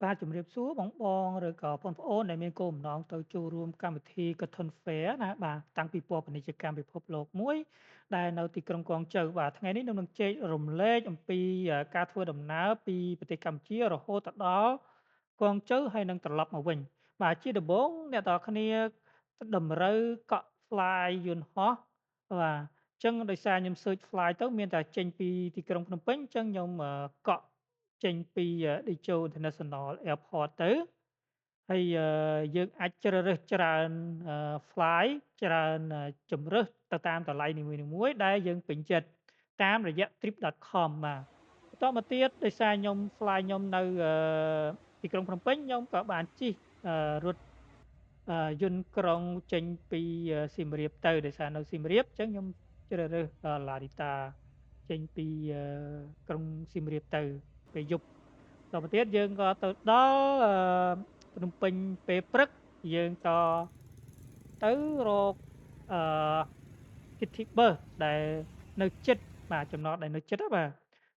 បាទជំរាបសួរបងឬក៏បងប្អូនដែលមានគោលបំណងទៅចូលរួមកម្មវិធី Cotton Fair ណាបាទតាំងពីពណ៌ពាណិជ្ជកម្មពិភពលោកមួយដែលនៅទីក្រុងកុងជូបាទថ្ងៃនេះនឹងជែករំលែកអំពីការធ្វើដំណើរពីប្រទេសកម្ពុជារហូតទៅដល់កុងជូហើយនឹងត្រឡប់មកវិញបាទជាដំបូងអ្នកនរគ្នាតម្រូវកក់ Fly យន្តហោះបាទអញ្ចឹងដោយសារខ្ញុំ search Fly ទៅមានតែចេញពីទីក្រុងភ្នំពេញអញ្ចឹងខ្ញុំកក់ ចេញពីតេជោ International Airport ទៅហើយយើងអាចជ្រើសរើសច្រើនFly ច្រើនជម្រើសទៅតាមតម្លៃនីមួយៗដែលយើងពេញចិត្តតាមរយៈ trip.com បាទបន្តមកទៀតដោយសារខ្ញុំ Fly ខ្ញុំនៅទីក្រុងភ្នំពេញខ្ញុំក៏បានជិះរថយន្តក្រុងចេញពីសៀមរាបទៅដោយសារនៅសៀមរាបអញ្ចឹងខ្ញុំជ្រើសរើសNarita ចេញពីក្រុងសៀមរាបទៅពេលយប់ តទៅទៀតយើងក៏ទៅដល់ភ្នំពេញពេលព្រឹកយើងក៏ទៅរកអឺ City Bus ដែលនៅជិតបាទចំណតដែលនៅជិតបាទ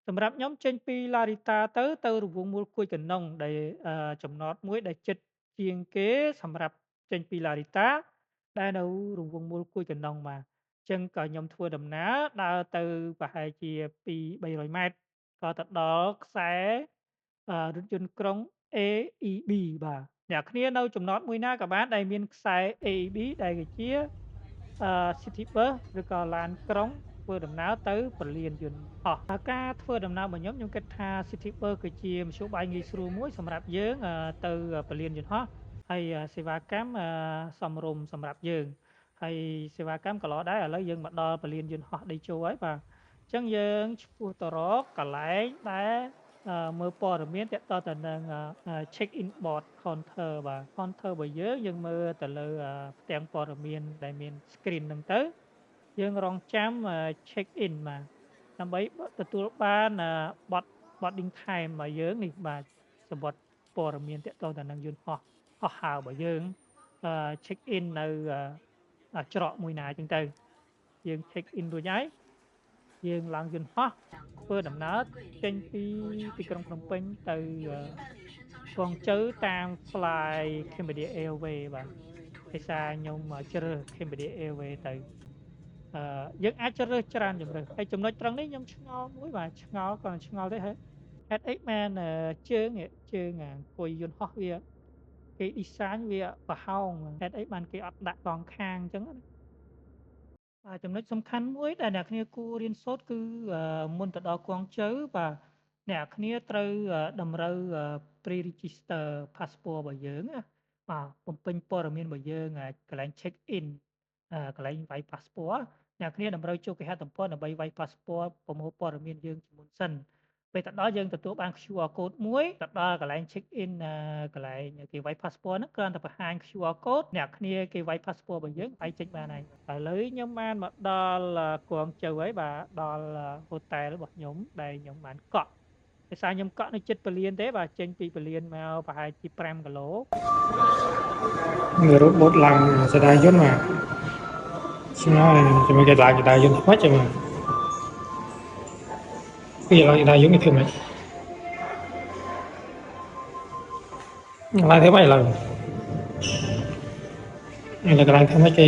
សម្រាប់ខ្ញុំចេញពី Narita ទៅរង្វង់មូលគួយកណ្ដុងដែលចំណតមួយដែលជិតជាងគេសម្រាប់ចេញពី Narita ដែលនៅរង្វង់មូលគួយកណ្ដុងបាទអញ្ចឹងក៏ខ្ញុំធ្វើដំណើរដើរទៅប្រហែលជា200-300ម៉ែត្រក៏ទៅដល់ខ្សែ រថយន្តក្រុង AEB បាទអ្នកគ្នានៅចំណតមួយណាក៏បានដែលមានខ្សែ AEB ដែលគឺជាCity Bus ឬក៏ឡានក្រុងធ្វើដំណើរទៅពលានយន្តហោះការធ្វើដំណើររបស់ខ្ញុំគិតថា City Bus គឺជាមធ្យោបាយងាយស្រួលមួយសម្រាប់យើងទៅពលានយន្តហោះហើយសេវាកម្មសមរម្យសម្រាប់យើងហើយសេវាកម្មកន្លងដែរឥឡូវយើងមកដល់ពលានយន្តហោះដីជោហើយបាទអញ្ចឹងយើងឆ្ពោះទៅរកកន្លែងដែលមើលព័ត៌មានទាក់ទងទៅនឹង check in board counter បាទ counter របស់យើងមើលទៅលើផ្ទាំងព័ត៌មានដែលមាន screen ហ្នឹងទៅយើងរង់ចាំcheck in បាទដើម្បីទទួលបានប័ណ្ណ boarding time របស់យើងនេះបាទសំបុត្រព័ត៌មានទាក់ទងទៅនឹងយន្តហោះហោះហើររបស់យើងcheck in នៅច្រកមួយណាអញ្ចឹងទៅយើង check in រួចហើយយើងឡើងយន្តហោះធ្វើដំណើរចេញពីទីក្រុងភ្នំពេញទៅកុងជូតាម Fly Cambodia Airways បាទដោយសារខ្ញុំជ្រើស Cambodia Airways ទៅយើងអាចជ្រើសរើសច្រើនជម្រើសហើយចំណុចត្រង់នេះខ្ញុំឆ្ងល់មួយបាទឆ្ងល់ក៏ឆ្ងល់ដែរហេតុអីបានជើងអង្គុយយន្តហោះវាគេ design វាប្រហោងហេតុអីបានគេអត់ដាក់សងខាងអញ្ចឹងណាចំណុចសំខាន់មួយដែលអ្នកគ្នាគួររៀនសូត្រគឺមុនទៅដល់គួងជើបាទអ្នកគ្នាត្រូវតម្រូវpre-register passport របស់យើងណាបាទបំពេញព័ត៌មានរបស់យើងកន្លែង check in កន្លែងវាយ passport អ្នកគ្នាតម្រូវចូលគេហទំព័រដើម្បីវាយ passport ប្រមូលព័ត៌មានយើងជាមុនសិនពេលទៅដល់យើងទទួលបាន QR code មួយទៅដល់កន្លែង check in កន្លែងគេវាយ passport ហ្នឹងគ្រាន់តែបង្ហាញ QR code អ្នកគ្នាគេវាយ passport របស់យើងវាយចេញបានហើយឥឡូវខ្ញុំបានមកដល់គួងជើហើយបាទដល់ hotel របស់ខ្ញុំដែលខ្ញុំបានកក់ដោយសារខ្ញុំកក់នៅជិតពលានទេបាទចេញពីពលានមកប្រហែលជា5គីឡូរត់បត់ឡើងចដាយយន្តមកឆ្ងល់ចាំគេឡើងចដាយយន្តថ្មីចាំពីឡើងចដាយយន្តនេះធ្វើម៉េចឡើងធ្វើម៉េចឡើងកន្លែងធ្វើម៉េចគេ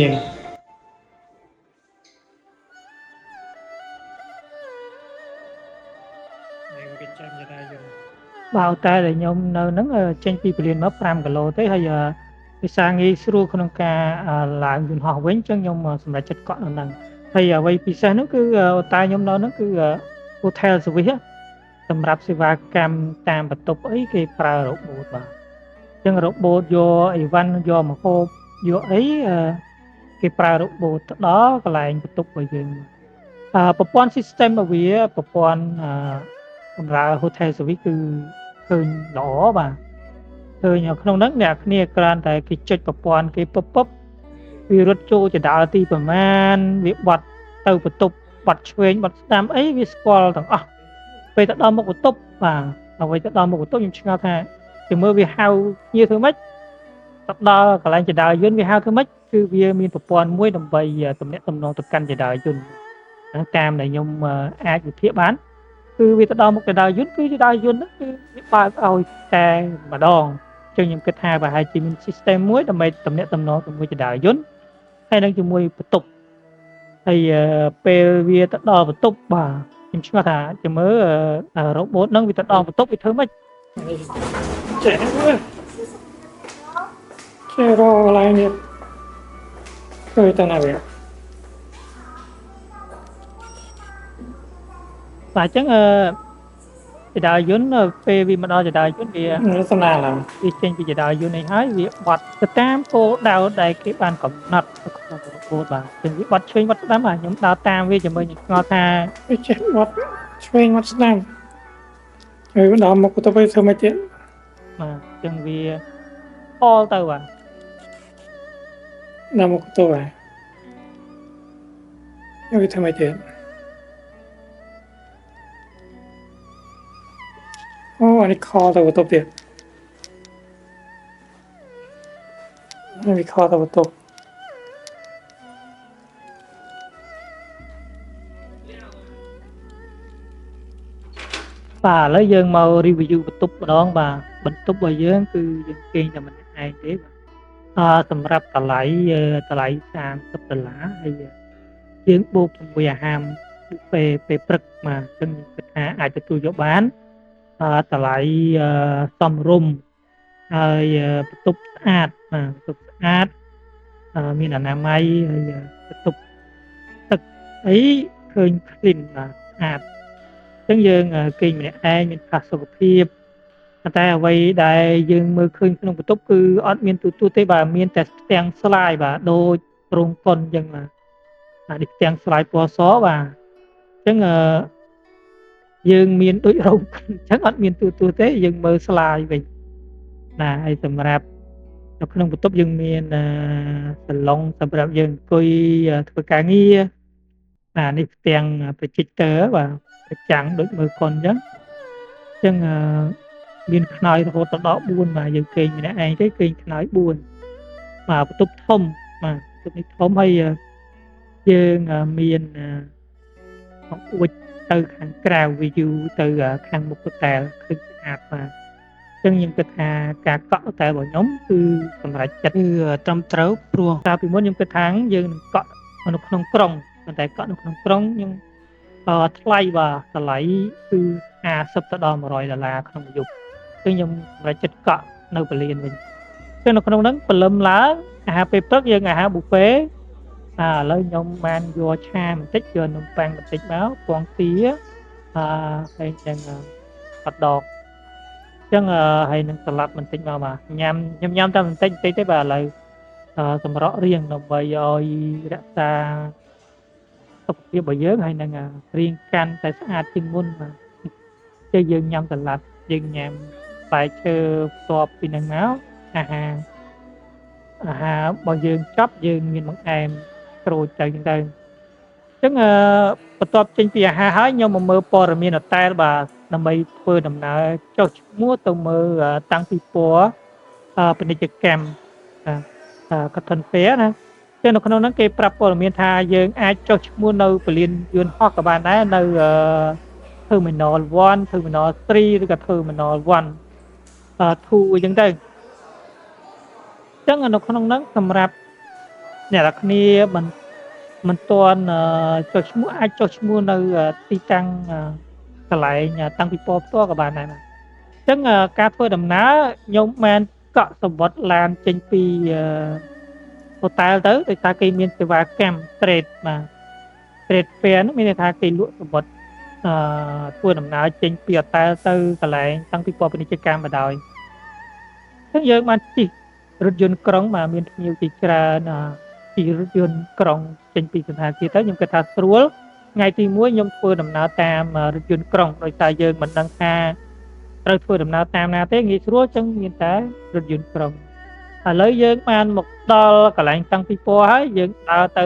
គេចាំចដាយយន្តបាទតែខ្ញុំនៅហ្នឹងចេញពីពលានមក5គីឡូទេហើយដោយសារងាយស្រួលក្នុងការឡើងយន្តហោះវិញអញ្ចឹងខ្ញុំសម្រេចចិត្តកក់នៅហ្នឹងហើយអ្វីពិសេសនោះគឺតែខ្ញុំនៅហ្នឹងគឺ hotel service សម្រាប់សេវាកម្មតាមបន្ទប់អីគេប្រើ robot បាទអញ្ចឹង robot យកអីវ៉ាន់យកម្ហូបយកអីគេប្រើ robot ទៅដល់កន្លែងបន្ទប់របស់យើងប្រព័ន្ធ system របស់វាប្រព័ន្ធបម្រើ hotel service គឺឃើញល្អបាទឃើញក្នុងហ្នឹងអ្នកគ្នាគ្រាន់តែគេចុចប្រព័ន្ធគេពឹបវារត់ចូលចដាលទីប្រមាណវាបត់ទៅបន្ទប់បត់ឆ្វេងបត់ស្ដាំអីវាស្គាល់ទាំងអស់ពេលទៅដល់មុខបន្ទប់បាទអ្វីទៅដល់មុខបន្ទប់ខ្ញុំឆ្ងល់ថាទៅមើលវាហៅគ្នាធ្វើម៉េចទៅដល់កន្លែងចដាលយន្តវាហៅធ្វើម៉េចគឺវាមានប្រព័ន្ធមួយដើម្បីទំនាក់ទំនងទៅកាន់ចដាលយន្តតាមដែលខ្ញុំអាចវិភាគបាន គឺវាទៅដល់មុខដៅយន្តគឺដៅយន្តហ្នឹងគឺវាបើកឲ្យតែម្ដងអញ្ចឹងខ្ញុំគិតថាប្រហែលជាមាន system មួយដើម្បីទំនាក់ទំនងជាមួយដៅយន្តហើយនឹងជាមួយបន្ទប់ហើយពេលវាទៅដល់បន្ទប់បាទខ្ញុំឆ្ងល់ថាចាំមើលrobot ហ្នឹងវាទៅដល់បន្ទប់វាធ្វើម៉េចចេះមើលចេះរកកន្លែងនេះឃើញទៅណាវាបាទអញ្ចឹងចដាយន្តពេលវាមកដល់ចដាយន្តវាសំណាងឡើងវាចេញពីចដាយន្តនេះហើយវាបត់ទៅតាមគោលដៅដែលគេបានកំណត់នៅក្នុងរបបបាទអញ្ចឹងវាបត់ឆ្វេងបត់ស្ដាំបាទខ្ញុំដើរតាមវាជាមួយនឹងស្គាល់ថាវាចេះបត់ឆ្វេងបត់ស្ដាំហើយដល់មកទៅវិញធ្វើម៉េចទៀតបាទអញ្ចឹងវាអលទៅបាទដល់មកទៅហើយវាធ្វើម៉េចទៀតអូអានេះខលទៅបន្ទប់ទៀតនេះខលទៅបន្ទប់បាទឥឡូវយើងមក review បន្ទប់ម្ដងបាទបន្ទប់របស់យើងគឺយើងគេងតែម្នាក់ឯងទេបាទសម្រាប់តម្លៃ$30ហើយយើងបូកជាមួយអាហារ buffet ពេលព្រឹកបាទអញ្ចឹងខ្ញុំគិតថាអាចទទួលយកបានតម្លៃសមរម្យហើយបន្ទប់ស្អាតបាទបន្ទប់ស្អាតមានអនាម័យហើយបន្ទប់ទឹកអីឃើញ clean បាទស្អាតអញ្ចឹងយើងគេងម្នាក់ឯងមានផាសុកភាពតែអ្វីដែលយើងមើលឃើញក្នុងបន្ទប់គឺអត់មានទូទេបាទមានតែផ្ទាំងស្លាយបាទដូចរោងកុនអញ្ចឹងបាទនេះផ្ទាំងស្លាយពណ៌សបាទអញ្ចឹងយើងមានដូចរោងអញ្ចឹងអត់មានទូទេយើងមើលស្លាយវិញណាហើយសម្រាប់នៅក្នុងបន្ទប់យើងមានសាឡុងសម្រាប់យើងអង្គុយធ្វើការងារនេះផ្ទាំង projector បាទប្រចាំងដូចមើលកុនអញ្ចឹងមានខ្នើយរហូតដល់14បាទយើងគេងម្នាក់ឯងទេគេងខ្នើយ4បាទបន្ទប់ធំបាទបន្ទប់នេះធំហើយយើងមានបង្អួចទៅខាងក្រៅ view ទៅខាងមុខហូតែលឃើញស្អាតបាទអញ្ចឹងខ្ញុំគិតថាការកក់ហូតែលរបស់ខ្ញុំគឺសម្រាប់ចិត្តគឺត្រឹមត្រូវព្រោះកាលពីមុនខ្ញុំគិតថាយើងនឹងកក់នៅក្នុងក្រុងប៉ុន្តែកក់នៅក្នុងក្រុងខ្ញុំថ្លៃបាទតម្លៃគឺ50ទៅដល់$100ក្នុងមួយយប់គឺខ្ញុំសម្រេចចិត្តកក់នៅពលានវិញគឺនៅក្នុងហ្នឹងព្រលឹមឡើងអាហារពេលព្រឹកយើងអាហារ buffet ឥឡូវខ្ញុំបានយកឆាបន្តិចយកនំប៉័ងបន្តិចមកពងទាហើយចឹងហត់ដកអញ្ចឹងហើយនឹងសាឡាត់បន្តិចមកបាទញ៉ាំតែបន្តិចទេបាទឥឡូវសម្រក់រាងដើម្បីឲ្យរក្សាសុខភាពរបស់យើងហើយនឹងរាងកាន់តែស្អាតជាងមុនបាទពេលយើងញ៉ាំសាឡាត់យើងញ៉ាំផ្លែឈើផ្ទាប់ពីនឹងមកអាហាររបស់យើងចប់យើងមានបង្អែមក្រូចទៅចឹងទៅអញ្ចឹងបន្ទាប់ចេញពីអាហារហើយខ្ញុំមកមើលព័ត៌មានហូតែលបាទដើម្បីធ្វើដំណើរចុះឈ្មោះទៅមើលតាំងពីពណ៌ពាណិជ្ជកម្មCotton Fair ណាចឹងនៅក្នុងហ្នឹងគេប្រាប់ព័ត៌មានថាយើងអាចចុះឈ្មោះនៅពលានយន្តហោះក៏បានដែរនៅ Terminal 1 Terminal 3 ឬក៏ Terminal 1 2អញ្ចឹងទៅអញ្ចឹងនៅក្នុងហ្នឹងសម្រាប់អ្នកនរគ្នាមិនទាន់ចុះឈ្មោះអាចចុះឈ្មោះនៅទីតាំងកន្លែងតាំងពីពណ៌ផ្ទាល់ក៏បានដែរបាទអញ្ចឹងការធ្វើដំណើរខ្ញុំបានកក់សំបុត្រឡានចេញពីហូតែលទៅដោយសារគេមានសេវាកម្ម Trade បាទ Trade Fair ហ្នឹងមានន័យថាគេលក់សំបុត្រធ្វើដំណើរចេញពីហូតែលទៅកន្លែងតាំងពីពណ៌ពាណិជ្ជកម្មមកដោយអញ្ចឹងយើងបានជិះរថយន្តក្រុងបាទមានភ្ញៀវជាច្រើនជិះរថយន្តក្រុងចេញពីសណ្ឋាគារទៅខ្ញុំគិតថាស្រួលថ្ងៃទី1ខ្ញុំធ្វើដំណើរតាមរថយន្តក្រុងដោយសារយើងមិនដឹងថាត្រូវធ្វើដំណើរតាមណាទេងាយស្រួលអញ្ចឹងមានតែរថយន្តក្រុងឥឡូវយើងបានមកដល់កន្លែងតាំងពីពណ៌ហើយយើងដើរទៅ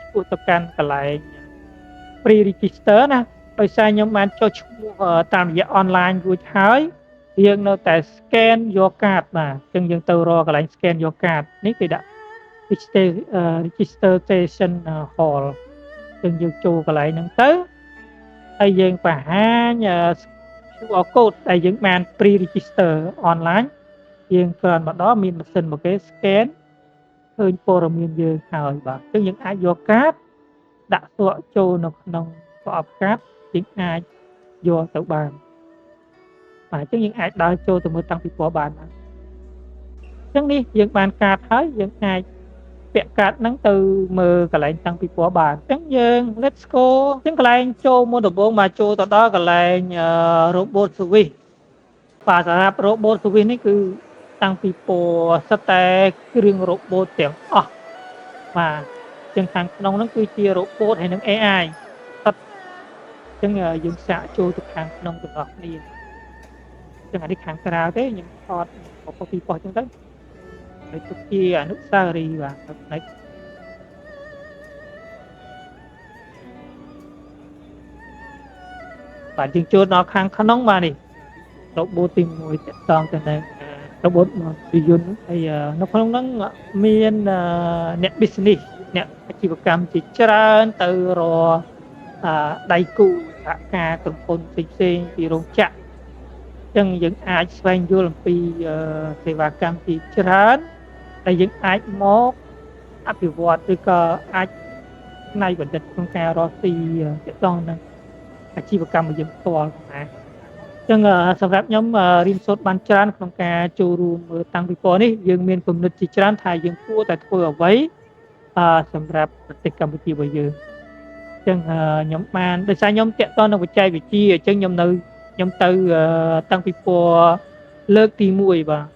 ឆ្ពោះទៅកាន់កន្លែង pre register ណាដោយសារខ្ញុំបានចុះឈ្មោះតាមរយៈ online រួចហើយយើងនៅតែ scan យក card បាទអញ្ចឹងយើងទៅរកកន្លែង scan យក card នេះគេដាក់ registration hall អញ្ចឹងយើងចូលកន្លែងហ្នឹងទៅ ហើយយើងបង្ហាញQR code ដែលយើងបាន pre-register online យើងគ្រាន់ម្ដងមានម៉ាស៊ីនមកគេ scan ឃើញព័ត៌មានយើងហើយបាទអញ្ចឹងយើងអាចយកកាតដាក់សក់ចូលនៅក្នុងប្រអប់កាតយើងអាចយកទៅបានបាទអញ្ចឹងយើងអាចដើរចូលទៅមើលតាំងពីពណ៌បានបាទអញ្ចឹងនេះយើងបានកាតហើយយើងអាចពាក់កាតហ្នឹងទៅមើលកន្លែងតាំងពីពណ៌បានអញ្ចឹងយើង let's go អញ្ចឹងកន្លែងចូលមុនដំបូងមកចូលទៅដល់កន្លែងrobot service បាទសម្រាប់ robot service នេះគឺតាំងពីពណ៌សិតតែគ្រឿង robot ទាំងអស់បាទអញ្ចឹងខាងក្នុងហ្នឹងគឺជា robot ហើយនឹង AI សិតអញ្ចឹងយើងសាកចូលទៅខាងក្នុងទាំងអស់គ្នាអញ្ចឹងអានេះខាងក្រៅទេខ្ញុំថតពីប៉ុស្តិ៍អញ្ចឹងទៅទុកជាអនុស្សាវរីយ៍បាទផ្នែកបាទយើងចូលដល់ខាងក្នុងបាទនេះ robot ទី1តាក់ទងទៅនឹងrobot យន្តហើយនៅក្នុងហ្នឹងមានអ្នក business អ្នកអាជីវកម្មជាច្រើនទៅរកដៃគូសហការក្រុមហ៊ុនផ្សេងៗពីរោងចក្រអញ្ចឹងយើងអាចស្វែងយល់អំពីសេវាកម្មជាច្រើនដែលយើងអាចមកអភិវឌ្ឍឬក៏អាចផ្នែកបណ្ឌិតក្នុងការរកស៊ីទាក់ទងនឹងអាជីវកម្មរបស់យើងផ្ទាល់ណាចឹងសម្រាប់ខ្ញុំរៀនសូត្របានច្រើនក្នុងការចូលរួមមើលតាំងពីពណ៌នេះយើងមានគំនិតជាច្រើនថាយើងគួរតែធ្វើអ្វីសម្រាប់ប្រទេសកម្ពុជារបស់យើងអញ្ចឹងខ្ញុំបានដោយសារខ្ញុំតាក់ទងនឹងបច្ចេកវិទ្យាអញ្ចឹងខ្ញុំទៅតាំងពីពណ៌លើកទី1បាទ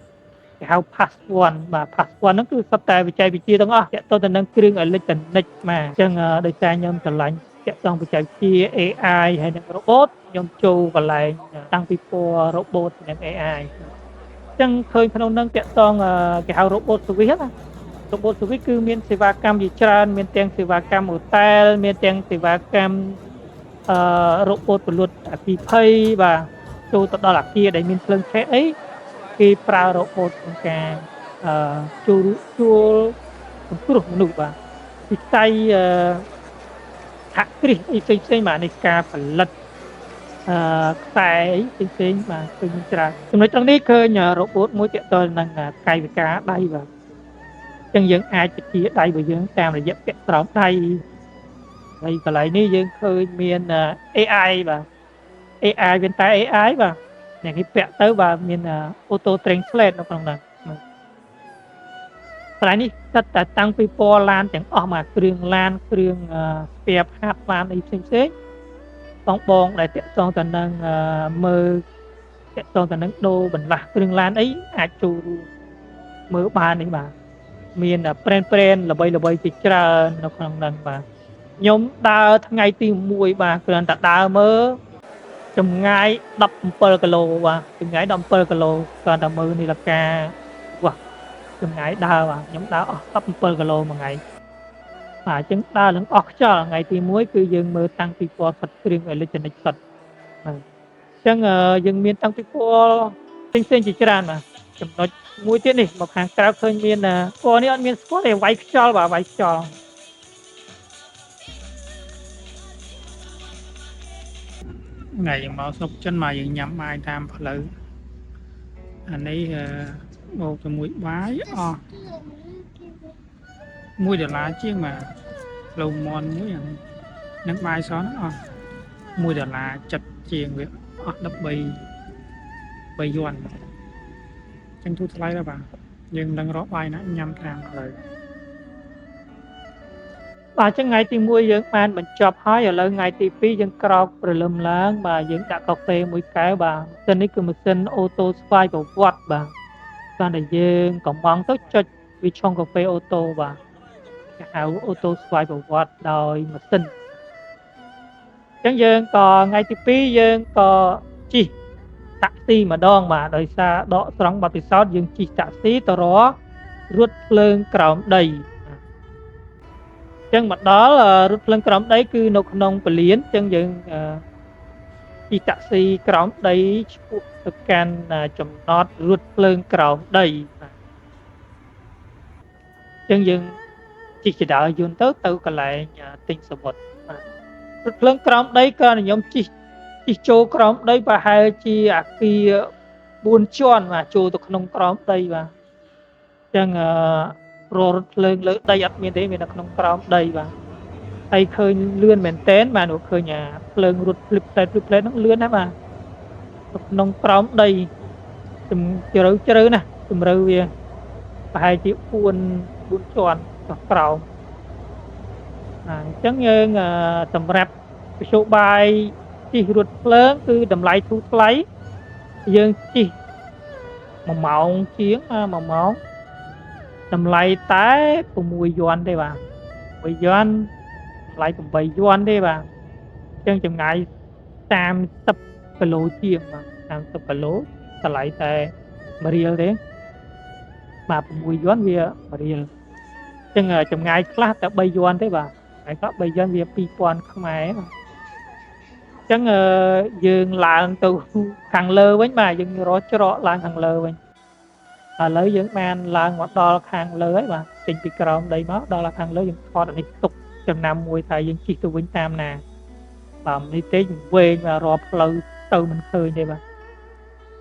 គេហៅ Pass 1បាទ Pass 1ហ្នឹងគឺសុទ្ធតែបច្ចេកវិទ្យាទាំងអស់តាក់ទងទៅនឹងគ្រឿងអេឡិចត្រូនិកបាទអញ្ចឹងដោយសារខ្ញុំឆ្លាញ់តាក់ទងបច្ចេកវិទ្យា AI ហើយនិង robot ខ្ញុំចូលកន្លែងតាំងពីពណ៌ robot និង AI អញ្ចឹងឃើញក្នុងហ្នឹងតាក់ទងគេហៅ robot service ណា robot service គឺមានសេវាកម្មជាច្រើនមានទាំងសេវាកម្មហូតែលមានទាំងសេវាកម្មrobot ពលុតអគ្គិភ័យបាទចូលទៅដល់អគារដែលមានភ្លើងឆេះអីគេប្រើ robot ក្នុងការជួលសង្គ្រោះមនុស្សបាទវិស័យសហគ្រាសអីផ្សេងៗបាទនៃការផលិតខ្សែអីផ្សេងៗបាទឃើញច្រើនចំណុចត្រង់នេះឃើញ robot មួយទាក់ទងនឹងកាយវិការដៃបាទអញ្ចឹងយើងអាចបញ្ជាដៃរបស់យើងតាមរយៈពាក់ស្រោមដៃហើយកន្លែងនេះយើងឃើញមាន AI បាទ AI វាតែ AI បាទអ្នកគេពាក់ទៅបាទមាន auto translate នៅក្នុងហ្នឹងកន្លែងនេះសិតតែតាំងពីពណ៌ឡានទាំងអស់មកគ្រឿងឡានគ្រឿងស្ពាបហាត់ឡានអីផ្សេងបងដែលតាក់ទងទៅនឹងមើលតាក់ទងទៅនឹងដូរបន្លាស់គ្រឿងឡានអីអាចចូលរួមមើលបាននេះបាទមានbrand ល្បីៗជាច្រើននៅក្នុងហ្នឹងបាទខ្ញុំដើរថ្ងៃទី1បាទគ្រាន់តែដើរមើលចម្ងាយ17គីឡូបាទចម្ងាយ17គីឡូគ្រាន់តែមើលនាឡិកាវ៉ាចម្ងាយដើរបាទខ្ញុំដើរអស់17គីឡូមួយថ្ងៃបាទអញ្ចឹងដើរនឹងអស់ខ្យល់ថ្ងៃទី1គឺយើងមើលតាំងពីពណ៌សុទ្ធគ្រឿងអេឡិចត្រូនិកសុទ្ធបាទអញ្ចឹងយើងមានតាំងពីពណ៌ផ្សេងជាច្រើនបាទចំណុចមួយទៀតនេះមកខាងក្រៅឃើញមានពណ៌នេះអត់មានស្គាល់ទេវាយខ្យល់បាទវាយខ្យល់ថ្ងៃយើងមកស្រុកចិនមកយើងញ៉ាំបាយតាមផ្លូវអានេះបូកជាមួយបាយអស់$1ជាងបាទផ្លូវមន់មួយអានេះនឹងបាយសហ្នឹងអស់$1ចិត្តជាងវាអស់13យួនចឹងទូថ្លៃដែរបាទយើងមិនដឹងរកបាយណាញ៉ាំតាមផ្លូវបាទចឹងថ្ងៃទី1យើងបានបញ្ចប់ហើយឥឡូវថ្ងៃទី2យើងក្រោកព្រលឹមឡើងបាទយើងដាក់កាហ្វេមួយកែវបាទម៉ាស៊ីននេះគឺម៉ាស៊ីនអូតូស្វ័យប្រវត្តិបាទគាត់តែយើងកំងទៅចុចវាឆុងកាហ្វេអូតូបាទគេហៅអូតូស្វ័យប្រវត្តិដោយម៉ាស៊ីនអញ្ចឹងយើងក៏ថ្ងៃទី2យើងក៏ជិះតាក់ស៊ីម្ដងបាទដោយសារដកស្រង់បទពិសោធន៍យើងជិះតាក់ស៊ីទៅរករថភ្លើងក្រោមដីអញ្ចឹងមកដល់រថភ្លើងក្រោមដីគឺនៅក្នុងពលានអញ្ចឹងយើងជិះតាក់ស៊ីក្រោមដីឆ្ពោះទៅកាន់ចំណតរថភ្លើងក្រោមដីបាទអញ្ចឹងយើងជិះចដើរយន្តទៅកន្លែងទិញសមុទ្របាទ រថភ្លើងក្រោមដីគ្រាន់តែខ្ញុំជិះចូលក្រោមដីប្រហែលជាអគារ4ជាន់បាទចូលទៅក្នុងក្រោមដីបាទអញ្ចឹងរថភ្លើងលើដីអត់មានទេមានតែក្នុងក្រោមដីបាទហើយឃើញលឿនមែនទែនបាទនោះឃើញភ្លើងរត់ភ្លឹបផ្លែតហ្នឹងលឿនណាស់បាទនៅក្នុងក្រោមដីជ្រៅណាស់ជម្រៅវាប្រហែលជា4ជាន់ចុះក្រោមអញ្ចឹងយើងសម្រាប់មធ្យោបាយជិះរថភ្លើងគឺតម្លៃធូរថ្លៃយើងជិះ1ម៉ោងជាង1ម៉ោងតម្លៃតែ6យន់ទេបាទ6យន់តម្លៃ8យន់ទេបាទអញ្ចឹងចម្ងាយ30គីឡូជាងបាទ30គីឡូតម្លៃតែ1រៀលទេបាទ6យន់វា1រៀលអញ្ចឹងចម្ងាយខ្លះតែ3យន់ទេបាទហើយក៏3យន់វា2000ខ្មែរបាទអញ្ចឹងយើងឡើងទៅខាងលើវិញបាទយើងរកច្រកឡើងខាងលើវិញឥឡូវយើងបានឡើងមកដល់ខាងលើហើយបាទចេញពីក្រោមដីមកដល់ខាងលើយើងថតអានេះទុកចំណាំមួយថាយើងជិះទៅវិញតាមណាបាទនេះទេវែងបាទរកផ្លូវទៅមិនឃើញទេបាទ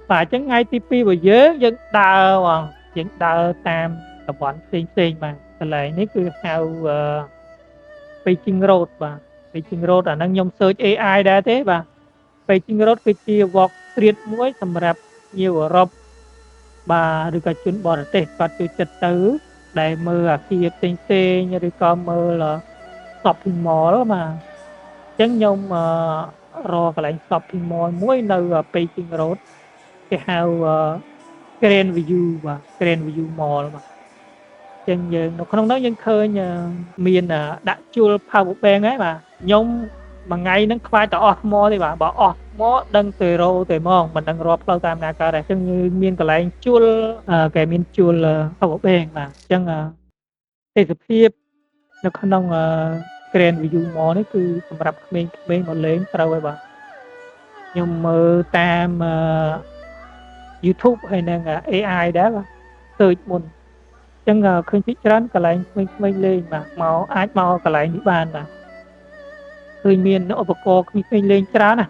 អញ្ចឹងថ្ងៃទី2របស់យើងដើរបងយើងដើរតាមតំបន់ផ្សេងបាទកន្លែងនេះគឺហៅBeijing Road បាទ Beijing Road អាហ្នឹងខ្ញុំ search AI ដែរទេបាទ Beijing Road គឺជា walk street មួយសម្រាប់ភ្ញៀវអឺរ៉ុបបាទឬក៏ជនបរទេសគាត់ចូលចិត្តទៅដែលមើលអាគារផ្សេងឬក៏មើល shopping mall បាទអញ្ចឹងខ្ញុំរកកន្លែង shopping mall មួយនៅ Beijing Road គេហៅ Grand View បាទ Grand View Mall បាទចឹងយើងនៅក្នុងនោះយើងឃើញមានដាក់ជួល power bank ហើយបាទខ្ញុំមួយថ្ងៃហ្នឹងខ្លាចតែអស់ថ្មទេបាទបើអស់ថ្មដឹងទៅរោទៅហ្មងមិនដឹងរកផ្លូវតាមណាកើតទេអញ្ចឹងមានកន្លែងជួលគេមានជួល power bank បាទអញ្ចឹងទេសភាពនៅក្នុងGrand View Mall នេះគឺសម្រាប់ក្មេងៗមកលេងត្រូវហើយបាទខ្ញុំមើលតាម YouTube ហើយនឹង AI ដែរបាទ search មុនអញ្ចឹងឃើញពីច្រើនកន្លែងក្មេងៗលេងបាទមកអាចមកកន្លែងនេះបានបាទឃើញមានឧបករណ៍ក្មេងៗលេងច្រើនណា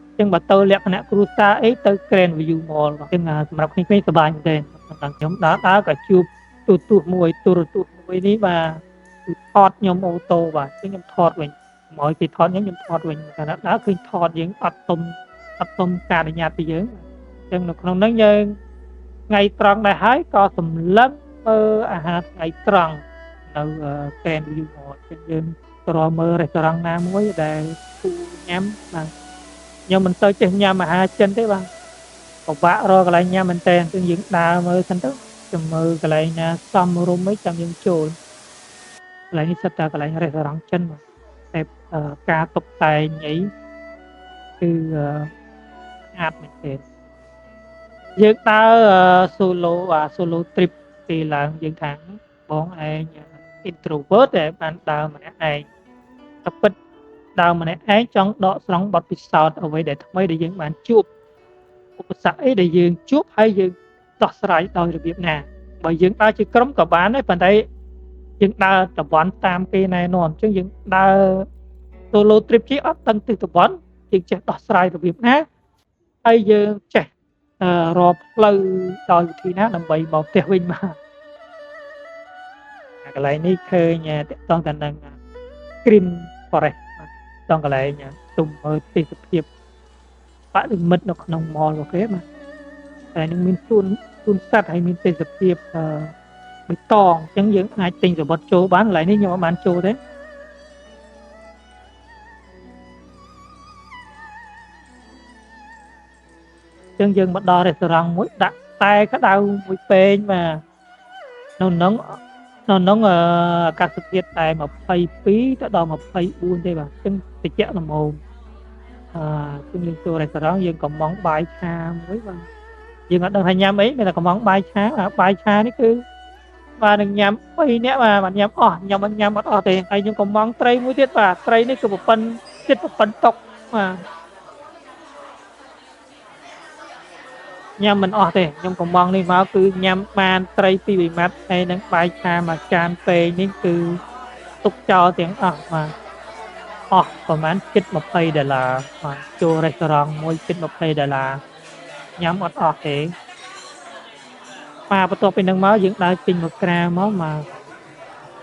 អញ្ចឹងបើទៅលក្ខណៈគ្រួសារអីទៅ Grand View Mall បាទអញ្ចឹងសម្រាប់ក្មេងៗសប្បាយមែនទែនដល់ខ្ញុំដើរក៏ជួបទូរទស្សន៍មួយនេះបាទគឺថតខ្ញុំអូតូបាទអញ្ចឹងខ្ញុំថតវិញមកគេថតខ្ញុំថតវិញកាលណាដើរឃើញថតយើងអត់ទុំការអនុញ្ញាតពីយើងអញ្ចឹងនៅក្នុងហ្នឹងយើងថ្ងៃត្រង់ដែរហើយក៏សម្លឹងមើលអាហារថ្ងៃត្រង់នៅ Grand View Mall អញ្ចឹងយើងរកមើលរេស្តូរ៉ង់ណាមួយដែលគួរញ៉ាំបាទខ្ញុំមិនសូវចេះញ៉ាំអាហារចិនទេបាទពិបាករកកន្លែងញ៉ាំមែនតើគឺយើងដើរមើលសិនទៅចាំមើលកន្លែងណាសមរម្យអីចាំយើងចូលកន្លែងនេះសិតតែកន្លែងរេស្តូរ៉ង់ចិនបាទតែការតុបតែងអីគឺស្អាតមែនទែនយើងដើរ solo trip ពីឡើងយើងថាបងឯង introvert តែបានដើរម្នាក់ឯងតែពិតដើរម្នាក់ឯងចង់ដកស្រង់បទពិសោធន៍អ្វីដែលថ្មីដែលយើងបានជួបឧបសគ្គអីដែលយើងជួបហើយយើងដោះស្រាយដោយរបៀបណាបើយើងដើរជាក្រុមក៏បានដែរប៉ុន្តែយើងដើរតំបន់តាមគេណែនាំអញ្ចឹងយើងដើរ solo trip ជិះអត់ដឹងទិសតំបន់យើងចេះដោះស្រាយរបៀបណាហើយយើងចេះរកផ្លូវដោយវិធីណាដើម្បីមកផ្ទះវិញបាទកន្លែងនេះឃើញតកតងទៅនឹង Green Forest បាទតងកន្លែងទុំមើលទេសភាពបរិមិត្តនៅក្នុង mall របស់គេបាទតែនឹងមានសួនសត្វហើយមានទេសភាពបៃតងអញ្ចឹងយើងអាចទិញសម្បត្តិចូលបានកន្លែងនេះខ្ញុំអត់បានចូលទេអញ្ចឹងយើងមកដល់រេស្តូរ៉ង់មួយដាក់តែក្តៅមួយពេងបាទនៅក្នុងអាកាសធាតុតែ22ទៅដល់24ទេបាទអញ្ចឹងត្រជាក់ល្មមគឺយើងចូលរេស្តូរ៉ង់យើងកំងបាយឆាមួយបាទយើងអត់ដឹងថាញ៉ាំអីមានតែកំងបាយឆានេះគឺបាទនឹងញ៉ាំ3នាក់បាទញ៉ាំអស់ខ្ញុំមិនញ៉ាំអត់អស់ទេហើយខ្ញុំកំងត្រីមួយទៀតបាទត្រីនេះគឺប្រព័ន្ធតុកបាទញ៉ាំមិនអស់ទេខ្ញុំកំងនេះមកគឺញ៉ាំបានត្រី2-3ម៉ាត់ហើយនឹងបាយឆាមួយចានពេងនេះគឺទុកចោលទាំងអស់បាទ អស់ប្រហែលជិត$20បាទចូលរេស្តូរ៉ង់មួយជិត$20ញ៉ាំអត់អស់ទេបាទបន្ទាប់ពីហ្នឹងមកយើងដើរចេញមកក្រៅមក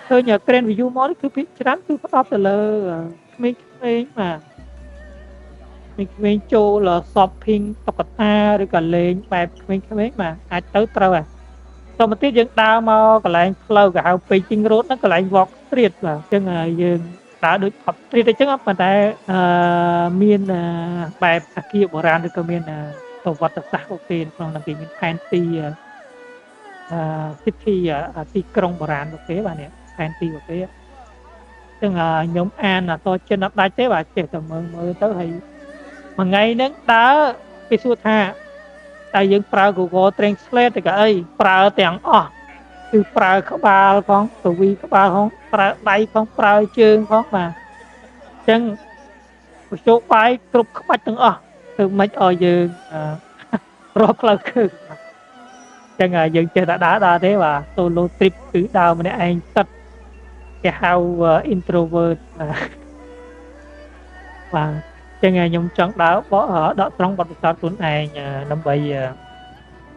ឃើញ Grand View Mall នេះគឺភាគច្រើនគឺផ្ដោតទៅលើក្មេងៗបាទក្មេងៗចូល shopping តុក្កតាឬក៏លេងបែបក្មេងៗបាទអាចទៅត្រូវហើយតទៅទៀតយើងដើរមកកន្លែងផ្លូវគេហៅ Beijing Road ហ្នឹងកន្លែង Walk Street បាទអញ្ចឹងយើងដើរដូច Pub Street អញ្ចឹងប៉ុន្តែមានបែបអគារបុរាណឬក៏មានប្រវត្តិសាស្ត្រអូខេក្នុងហ្នឹងគេមានផែនទីcity ទីក្រុងបុរាណអូខេបាទនេះផែនទីអូខេចឹងខ្ញុំអានអក្សរចិនអត់ដាច់ទេបាទចេះតែមើលទៅហើយមួយថ្ងៃហ្នឹងដើរគេសួរថាតែយើងប្រើ Google Translate ទៅក៏អីប្រើទាំងអស់គឺប្រើក្បាលផងទវីក្បាលផងប្រើដៃផងប្រើជើងផងបាទអញ្ចឹងមធ្យោបាយគ្រប់ក្បាច់ទាំងអស់ធ្វើម៉េចឲ្យយើងរកផ្លូវឃើញបាទចឹងយើងចេះតែដើរទេបាទ solo trip គឺដើរម្នាក់ឯងសិតគេហៅ introvert បាទចឹងខ្ញុំចង់ដើរបកដកស្រង់បទពិសោធន៍ខ្លួនឯងដើម្បី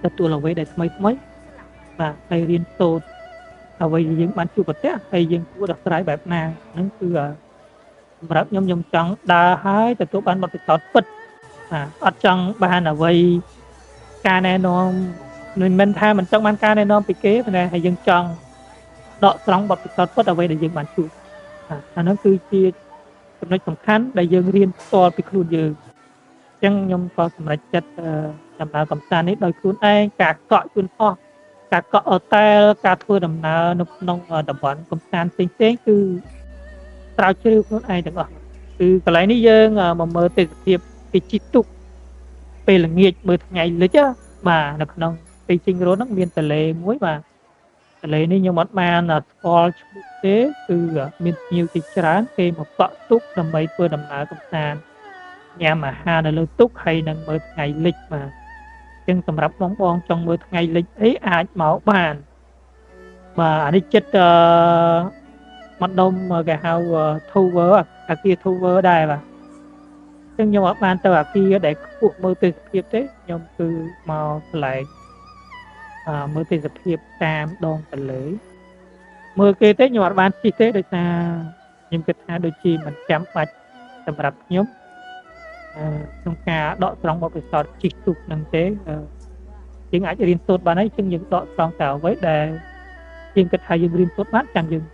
ទទួលអ្វីដែលថ្មីបាទហើយរៀនសូត្រអ្វីដែលយើងបានជួបប្រទះហើយយើងគួរដោះស្រាយបែបណាហ្នឹងគឺសម្រាប់ខ្ញុំចង់ដើរហើយទទួលបានបទពិសោធន៍ពិតបាទអត់ចង់បានអ្វីការណែនាំមិនថាមិនចង់បានការណែនាំពីគេប៉ុន្តែហើយយើងចង់ដកស្រង់បទពិសោធន៍ពិតអ្វីដែលយើងបានជួបបាទអាហ្នឹងគឺជាចំណុចសំខាន់ដែលយើងរៀនផ្ទាល់ពីខ្លួនយើងអញ្ចឹងខ្ញុំក៏សម្រេចចិត្តដំណើរកម្សាន្តនេះដោយខ្លួនឯងការកក់យន្តហោះការកក់អូតែលការធ្វើដំណើរនៅក្នុងតំបន់កម្សាន្តផ្សេងៗគឺស្រាវជ្រាវខ្លួនឯងទាំងអស់គឺកន្លែងនេះយើងមកមើលទេសភាពគេជិះទូកពេលល្ងាចមើលថ្ងៃលិចបាទនៅក្នុង Beijing Road ហ្នឹងមានទន្លេមួយបាទទន្លេនេះខ្ញុំអត់បានស្គាល់ឈ្មោះទេគឺមានភ្ញៀវជាច្រើនគេមកកក់ទូកដើម្បីធ្វើដំណើរកម្សាន្តញ៉ាំអាហារនៅលើទូកហើយនឹងមើលថ្ងៃលិចបាទអញ្ចឹងសម្រាប់បងចង់មើលថ្ងៃលិចអីអាចមកបានបាទអានេះចិត្តម្ដុំគេហៅ Tower អាគារ Tower ដែរបាទអញ្ចឹងខ្ញុំអត់បានទៅអាគារដែលខ្ពស់មើលទេសភាពទេខ្ញុំគឺមកកន្លែងមើលទេសភាពតាមដងទន្លេមើលគេទេខ្ញុំអត់បានជិះទេដោយសារខ្ញុំគិតថាដូចជាមិនចាំបាច់សម្រាប់ខ្ញុំក្នុងការដកស្រង់បទពិសោធន៍ជិះទូកហ្នឹងទេយើងអាចរៀនសូត្របានហើយយើងដកស្រង់តែអ្វីដែលយើងគិតថាយើងរៀនសូត្របានចាំយើង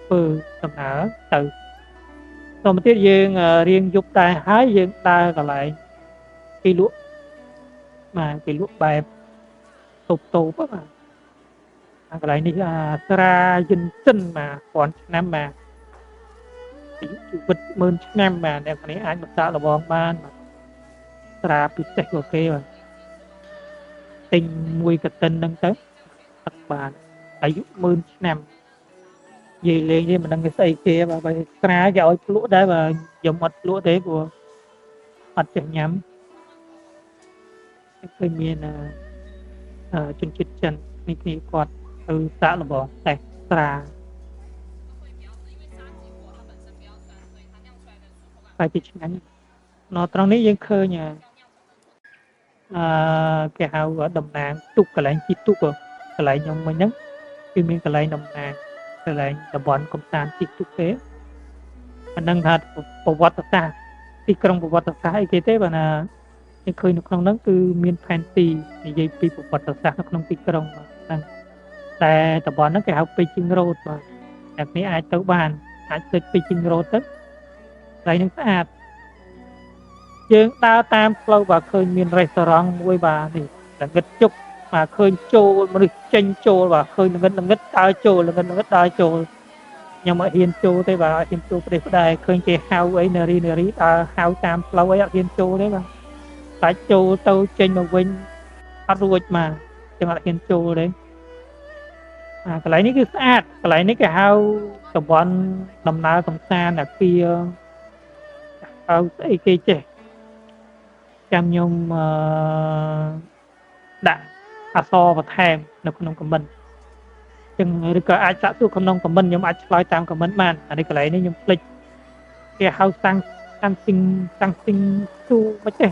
ធ្វើដំណើរទៅតទៅទៀតយើងរៀងយប់ដែរហើយយើងដើរកន្លែងគេលក់បាទគេលក់បែបតូបបាទកន្លែងនេះស្រាយិនសិនបាទពាន់ឆ្នាំបាទជីវិត10000ឆ្នាំបាទអ្នកនេះអាចមកសាកល្បងបានបាទស្រាពិសេសក៏គេបាទទិញមួយកតិនហ្នឹងទៅទឹកបានអាយុ10000ឆ្នាំនិយាយលេងទេមិនដឹងគេស្អីគេបាទបើស្រាគេឲ្យភ្លក់ដែរបើខ្ញុំអត់ភ្លក់ទេព្រោះអត់ចេះញ៉ាំឃើញមានជនជាតិចិននេះគ្នាគាត់ទៅសាកល្បងតេស្តស្រាតែជាឆ្ងាញ់នៅត្រង់នេះយើងឃើញគេហៅតំណាងទូកកន្លែងជិះទូកកន្លែងខ្ញុំមិញហ្នឹងគឺមានកន្លែងតំណាងកន្លែងតំបន់កំសាន្តជិះទូកទេអានឹងថាប្រវត្តិសាស្ត្រទីក្រុងប្រវត្តិសាស្ត្រអីគេទេបើណាយើងឃើញនៅក្នុងហ្នឹងគឺមានផែនទីនិយាយពីប្រវត្តិសាស្ត្រនៅក្នុងទីក្រុងហ្នឹងតែតំបន់ហ្នឹងគេហៅ Beijing Road បាទអ្នកនេះអាចទៅបានអាចទៅ Beijing Road ទៅកន្លែងហ្នឹងស្អាតយើងដើរតាមផ្លូវបាទឃើញមានរេស្តូរ៉ង់មួយបាទនេះល្ងិតជុកបាទឃើញចូលមនុស្សចេញចូលបាទឃើញល្ងិតដើរចូលល្ងិតដើរចូលខ្ញុំអត់ហ៊ានចូលទេបាទអត់ហ៊ានចូលប្រទេសដែរឃើញគេហៅអីនារីដើរហៅតាមផ្លូវអីអត់ហ៊ានចូលទេបាទតែចូលទៅចេញមកវិញអត់រួចបាទចឹងអត់ហ៊ានចូលទេកន្លែងនេះគឺស្អាតកន្លែងនេះគេហៅតំបន់ដំណើរកម្សាន្តអាគារហៅស្អីគេចេះចាំខ្ញុំដាក់អក្សរបន្ថែមនៅក្នុងខមមិនចឹងឬក៏អាចសាកសួរក្នុងខមមិនខ្ញុំអាចឆ្លើយតាមខមមិនបានអានេះកន្លែងនេះខ្ញុំភ្លេច គេហៅសាំងស៊ីងស៊ូមិនទេ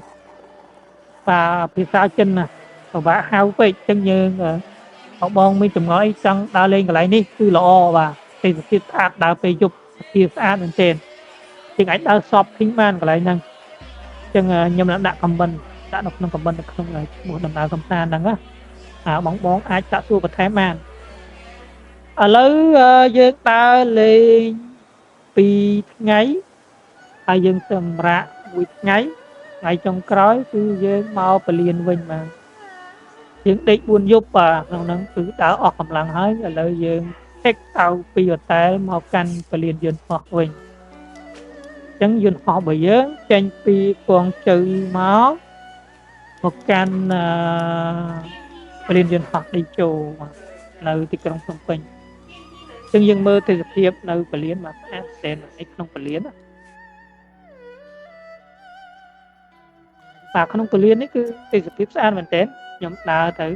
បាទភាសាចិនណាពិបាកហៅពេកអញ្ចឹងយើងបងមានចម្ងល់អីចង់ដើរលេងកន្លែងនេះគឺល្អបាទទេសភាពស្អាតដើរពេលយប់ភាពស្អាតមែនទែនយើងអាចដើរ shopping បានកន្លែងហ្នឹងអញ្ចឹងខ្ញុំនឹងដាក់ comment ដាក់នៅក្នុង comment នៅក្នុងឈ្មោះដំណើរកម្សាន្តហ្នឹងណាបងអាចសាកសួរបន្ថែមបានឥឡូវយើងដើរលេង2ថ្ងៃហើយយើងសម្រាក1ថ្ងៃថ្ងៃចុងក្រោយគឺយើងមកពលានវិញបាទយើងដេក4យប់បាទក្នុងហ្នឹងគឺដើរអស់កម្លាំងហើយឥឡូវយើង check out ពីហូតែលមកកាន់ពលានយន្តហោះវិញអញ្ចឹងយន្តហោះរបស់យើងចេញពីគួងជ័យមកកាន់ពលានយន្តហោះដីជោនៅទីក្រុងភ្នំពេញអញ្ចឹងយើងមើលទេសភាពនៅពលានបាទស្អាតតែនៅក្នុងពលានបាទក្នុងពលាននេះគឺទេសភាពស្អាតមែនទែនខ្ញុំដើរទៅ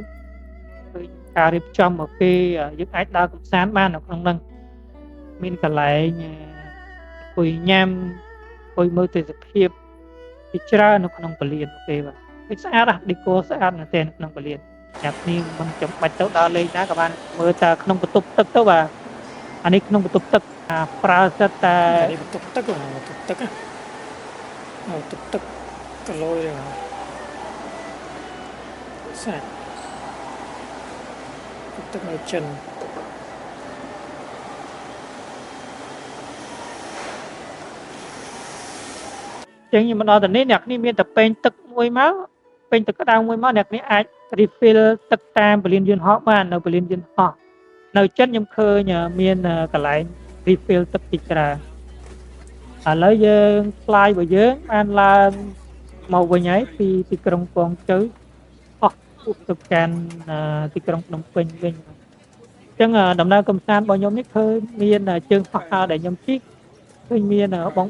ឃើញការរៀបចំមកគេយើងអាចដើរកម្សាន្តបាននៅក្នុងហ្នឹងមានកន្លែងអង្គុយញ៉ាំអង្គុយមើលទេសភាពជាច្រើននៅក្នុងពលានគេបាទវាស្អាតដេកូស្អាតមែនទែនក្នុងពលានអ្នកនេះមិនចាំបាច់ទៅដើរលេងណាក៏បានមើលតែក្នុងបន្ទប់ទឹកទៅបាទអានេះក្នុងបន្ទប់ទឹកប្រើសិតតែបន្ទប់ទឹកបន្ទប់ទឹកបន្ទប់ទឹកគីឡូទេសាច់ទឹកនៅចិនចឹងខ្ញុំមកដល់ទៅនេះអ្នកនេះមានតែពេញទឹកមួយមកពេញទឹកក្តៅមួយមកអ្នកនេះអាច refill ទឹកតាមពលានយន្តហោះបាននៅពលានយន្តហោះនៅចិនខ្ញុំឃើញមានកន្លែង refill ទឹកជាច្រើនឥឡូវយើងផ្លាយរបស់យើងបានឡើងមកវិញហើយពីទីក្រុងគួងជ័យអស់ពុះទៅកាន់ទីក្រុងភ្នំពេញវិញអញ្ចឹងដំណើរកម្សាន្តរបស់ខ្ញុំនេះឃើញមានជើងហោះហើរដែលខ្ញុំជិះឃើញមានបង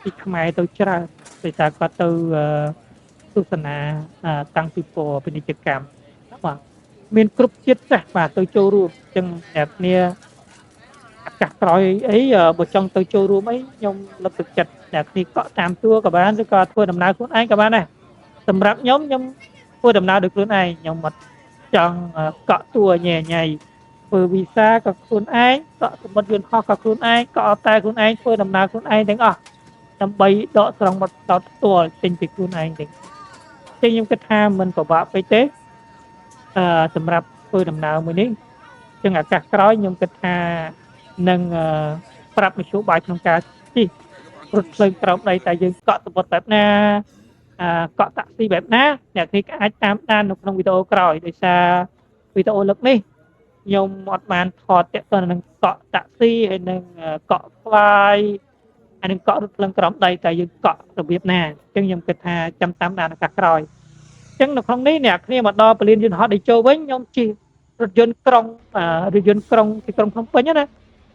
ពីខ្មែរទៅច្រើនដោយសារគាត់ទៅទស្សនាតាំងពីពាណិជ្ជកម្មបាទមានគ្រប់ជាតិសាសន៍បាទទៅចូលរួមអញ្ចឹងអ្នកគ្នាឱកាសក្រោយអីបើចង់ទៅចូលរួមអីខ្ញុំលើកទឹកចិត្តអ្នកគ្នាកក់តាមតួក៏បានឬក៏ធ្វើដំណើរខ្លួនឯងក៏បានដែរសម្រាប់ខ្ញុំធ្វើដំណើរដោយខ្លួនឯងខ្ញុំអត់ចង់កក់តួញ៉ៃធ្វើវីសាក៏ខ្លួនឯងកក់សម្បត្តិយន្តហោះក៏ខ្លួនឯងកក់តែខ្លួនឯងធ្វើដំណើរខ្លួនឯងទាំងអស់ដើម្បីដកស្រង់បទពិសោធន៍ផ្ទាល់ចេញពីខ្លួនឯងទាំងចឹងខ្ញុំគិតថាមិនពិបាកពេកទេសម្រាប់ធ្វើដំណើរមួយនេះចឹងឱកាសក្រោយខ្ញុំគិតថានឹងប្រាប់មធ្យោបាយក្នុងការជិះរថភ្លើងក្រោមដីតែយើងកក់សម្បត្តិបែបណាកក់តាក់ស៊ីបែបណាអ្នកនេះអាចតាមដាននៅក្នុងវីដេអូក្រោយដោយសារវីដេអូលើកនេះខ្ញុំអត់បានថតទាក់ទងនឹងកក់តាក់ស៊ីហើយនឹងកក់ផ្លាយហើយនឹងកក់រថភ្លើងក្រោមដីតែយើងកក់របៀបណាអញ្ចឹងខ្ញុំគិតថាចាំតាមដានឱកាសក្រោយអញ្ចឹងនៅក្នុងនេះអ្នកគ្នាមកដល់ពលានយន្តហោះដីជោវិញខ្ញុំជិះរថយន្តក្រុងទីក្រុងភ្នំពេញណា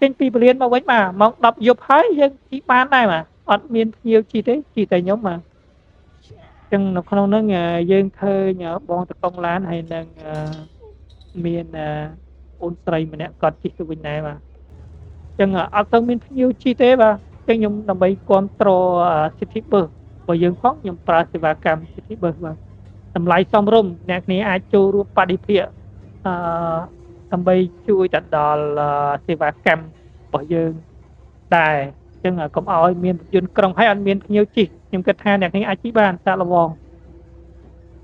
ចេញពីពលានមកវិញបាទម៉ោង10យប់ហើយយើងជិះបានដែរបាទអត់មានភ្ញៀវជិះទេជិះតែខ្ញុំបាទចឹងនៅក្នុងហ្នឹងយើងឃើញបងតកងឡានហើយនឹងមានអូនស្រីម្នាក់គាត់ជិះទៅវិញដែរបាទចឹងអត់ទៅមានភ្ញៀវជិះទេបាទចឹងខ្ញុំដើម្បីគ្រប់គ្រង City Bus របស់យើងផងខ្ញុំប្រើសេវាកម្ម City Bus បាទតម្លៃសមរម្យអ្នកគ្នាអាចចូលរួមបដិភាគដើម្បីជួយទៅដល់សេវាកម្មរបស់យើងដែរអញ្ចឹងកុំឲ្យមានយន្តក្រុងហើយអត់មានភ្ញៀវជិះខ្ញុំគិតថាអ្នកនេះអាចជិះបានសាកល្បង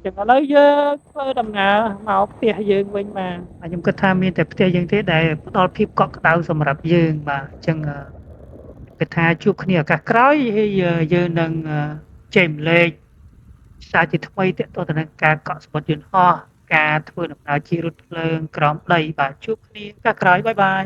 ចឹងឥឡូវយើងធ្វើដំណើរមកផ្ទះយើងវិញបាទខ្ញុំគិតថាមានតែផ្ទះយើងទេដែលផ្ដល់ភាពកក់ក្ដៅសម្រាប់យើងបាទអញ្ចឹងគិតថាជួបគ្នាឱកាសក្រោយហើយយើងនឹងចែកម្លែកសារជាថ្មីទាក់ទងទៅនឹងការកក់សំបុត្រយន្តហោះការធ្វើដំណើរជិះរថភ្លើងក្រោមដីបាទជួបគ្នាឱកាសក្រោយបាយបាយ